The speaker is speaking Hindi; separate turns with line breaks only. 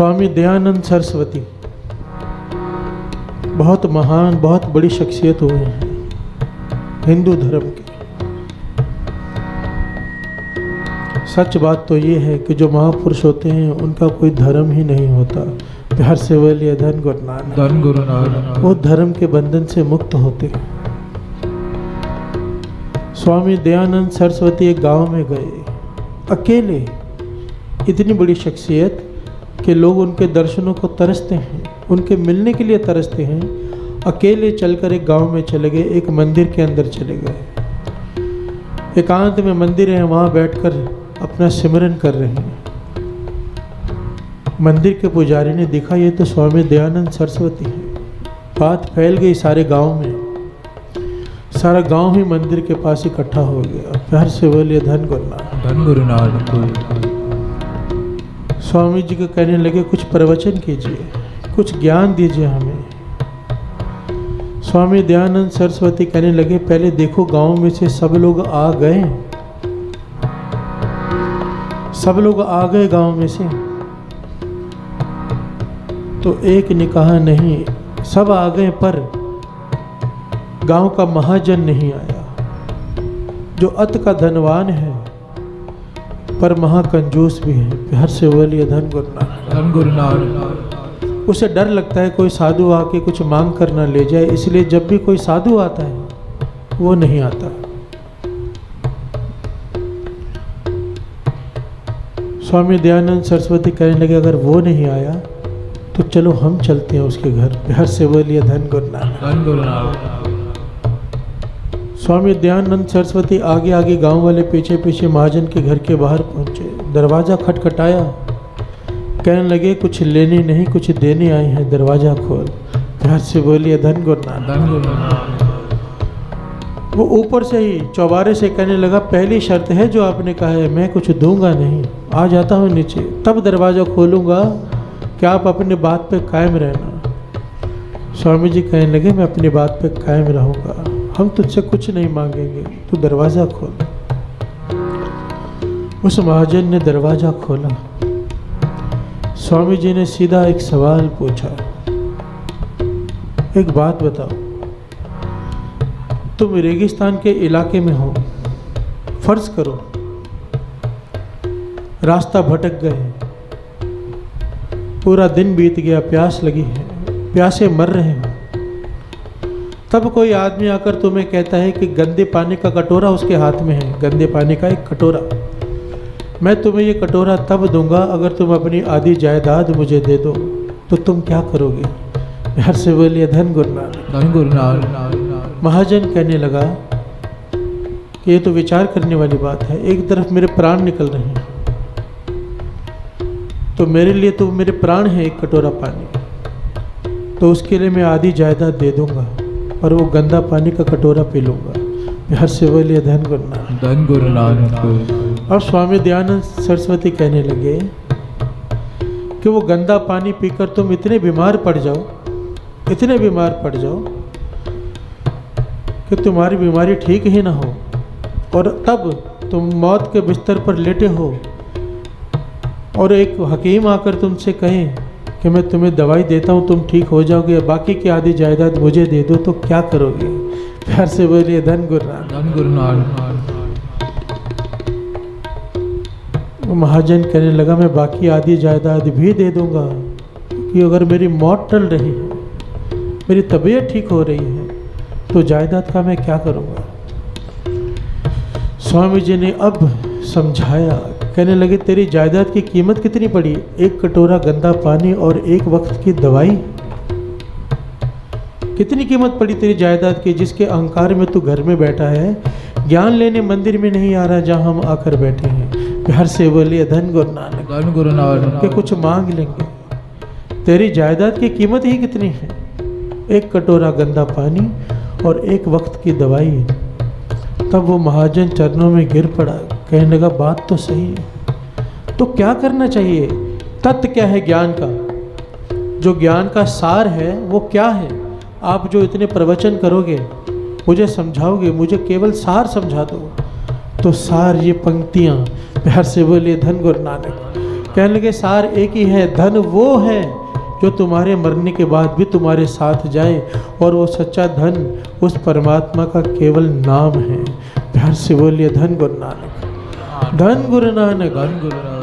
स्वामी दयानंद सरस्वती बहुत महान, बहुत बड़ी शख्सियत हुए हैं हिंदू धर्म के। सच बात तो ये है कि जो महापुरुष होते हैं उनका कोई धर्म ही नहीं होता। प्यार से बोलिए धन गुरु नानक। वो धर्म के बंधन से मुक्त होते हैं। स्वामी दयानंद सरस्वती एक गांव में गए अकेले। इतनी बड़ी शख्सियत कि लोग उनके दर्शनों को तरसते हैं, उनके मिलने के लिए तरसते हैं। अकेले चलकर एक गांव में चले गए, एक मंदिर के अंदर चले गए। एकांत में मंदिर है, वहाँ बैठकर अपना सिमरन कर रहे हैं। मंदिर के पुजारी ने देखा ये तो स्वामी दयानंद सरस्वती हैं। बात फैल गई सारे गांव में, सारा गांव ही मंदिर के पास इकट्ठा हो गया। प्यार से बोलिए धन गुरु नानक। स्वामी जी को कहने लगे कुछ प्रवचन कीजिए, कुछ ज्ञान दीजिए हमें। स्वामी दयानंद सरस्वती कहने लगे पहले देखो गांव में से सब लोग आ गए, सब लोग आ गए गांव में से। तो एक ने कहा नहीं, सब आ गए पर गांव का महाजन नहीं आया, जो अत का धनवान है पर महाकंजूस भी है। प्यार से बोलिए धन गुरु नानक। उसे डर लगता है कोई साधु आके कुछ मांग कर ना ले जाए, इसलिए जब भी कोई साधु आता है वो नहीं आता। स्वामी दयानंद सरस्वती कहने लगे अगर वो नहीं आया तो चलो हम चलते हैं उसके घर। प्यार से बोलिए धन गुरु नानक। स्वामी दयानंद सरस्वती आगे आगे, गांव वाले पीछे पीछे महाजन के घर के बाहर पहुंचे। दरवाज़ा खटखटाया, कहने लगे कुछ लेने नहीं कुछ देने आए हैं, दरवाज़ा खोल। प्यार से बोलिए धन गुरु नानक। वो ऊपर से ही चौबारे से कहने लगा पहली शर्त है जो आपने कहा है, मैं कुछ दूंगा नहीं, आ जाता हूँ नीचे तब दरवाज़ा खोलूँगा कि आप अपने बात पे कायम रहना। स्वामी जी कहने लगे मैं अपनी बात पे कायम रहूँगा, हम तुझसे कुछ नहीं मांगेंगे, तू दरवाज़ा खोल। उस महाजन ने दरवाज़ा खोला। स्वामी जी ने सीधा एक सवाल पूछा, एक बात बताओ, तुम रेगिस्तान के इलाके में हो, फर्ज करो रास्ता भटक गए, पूरा दिन बीत गया, प्यास लगी है, प्यासे मर रहे हो। तब कोई आदमी आकर तुम्हें कहता है कि गंदे पानी का कटोरा उसके हाथ में है, गंदे पानी का एक कटोरा, मैं तुम्हें ये कटोरा तब दूंगा अगर तुम अपनी आधी जायदाद मुझे दे दो, तो तुम क्या करोगे? प्यार से बोलिए धन गुरु नानक। महाजन कहने लगा कि ये तो विचार करने वाली बात है, एक तरफ मेरे प्राण निकल रहे हैं, तो मेरे लिए तो मेरे प्राण है एक कटोरा पानी, तो उसके लिए मैं आधी जायदाद दे दूंगा और वो गंदा पानी का कटोरा पी लूँगा। प्यार से बोलिए धन गुरु नानक। और स्वामी दयानंद सरस्वती कहने लगे कि वो गंदा पानी पीकर तुम इतने बीमार पड़ जाओ, इतने बीमार पड़ जाओ कि तुम्हारी बीमारी ठीक ही ना हो, और तब तुम मौत के बिस्तर पर लेटे हो और एक हकीम आकर तुमसे कहे कि मैं तुम्हें दवाई देता हूँ, तुम ठीक हो जाओगे, बाकी की आधी जायदाद मुझे दे दो, तो क्या करोगे? प्यार से बोलिए धन गुरु नानक। वो महाजन कहने लगा मैं बाकी आधी जायदाद भी दे दूंगा कि अगर मेरी मौत टल रही है, मेरी तबीयत ठीक हो रही है, तो जायदाद का मैं क्या करूँगा? स्वामी जी ने अब समझाया, कहने लगे तेरी जायदाद की कीमत कितनी पड़ी? एक कटोरा गंदा पानी और एक वक्त की दवाई। कितनी कीमत पड़ी तेरी जायदाद की, जिसके अहंकार में तू घर में बैठा है, ज्ञान लेने मंदिर में नहीं आ रहा जहां हम आकर बैठे हैं। प्यार से बोलिए धन गुरु नानक। के कुछ मांग लेंगे, तेरी जायदाद की कीमत ही कितनी है? एक कटोरा गंदा पानी और एक वक्त की दवाई। तब वो महाजन चरणों में गिर पड़ा, कहने लगा बात तो सही है, तो क्या करना चाहिए? तत्व क्या है ज्ञान का? जो ज्ञान का सार है वो क्या है? आप जो इतने प्रवचन करोगे, मुझे समझाओगे, मुझे केवल सार समझा दो, तो सार ये पंक्तियाँ। प्यार से बोलिए धन गुरु नानक। कहने लगे सार एक ही है, धन वो है जो तुम्हारे मरने के बाद भी तुम्हारे साथ जाए, और वो सच्चा धन उस परमात्मा का केवल नाम है। प्यार से बोलिए धन गुरु नानक, धन गुरु नानक, धन गुरु नानक।